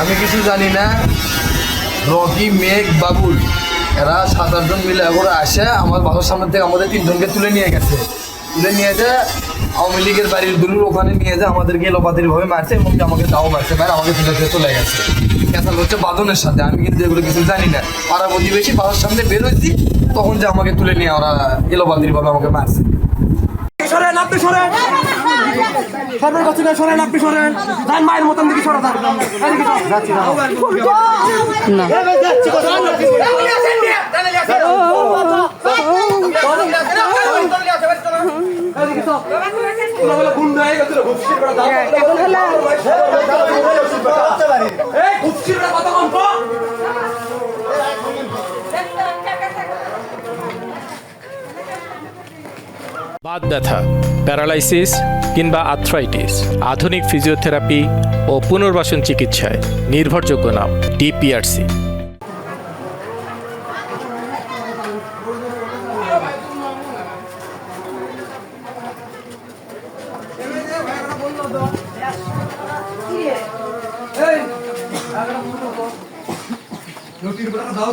আমি কিছু জানি না। রকি, মেঘ, বাবুল এরা 7-8 জন মিলে এখন আসে আমার বাসার সামনে থেকে আমাদের 3 জনকে তুলে নিয়ে গেছে। তুলে নিয়ে যায় আওয়ামী লীগের বাড়ির দূরের ওখানে নিয়ে যায় আমাদেরকে এলোপাতাড়িভাবে মারছে এবং আমাকে দাও মারছে, ভাই আমাকে তুলে দিয়ে চলে গেছে। ক্যাসাল হচ্ছে বাদনের সাথে, আমি কিন্তু এগুলো কিছু জানি না। পাড়া প্রতিবেশী বাসার সামনে বের হয়েছি, তখন যে আমাকে তুলে নিয়ে ওরা এলোপাতাড়িভাবে আমাকে মারছে। সরেন আপনি, সরেন সরকার কাছে সরেন আপনি, সরেন যান মায়ের মতন দিকে সরা যান। বাত ব্যথা, প্যারালাইসিস কিংবা আর্থ্রাইটিস, আধুনিক ফিজিওথেরাপি ও পুনর্বাসন চিকিৎসায় নির্ভরযোগ্য নাম ডিপিআরসি। দাও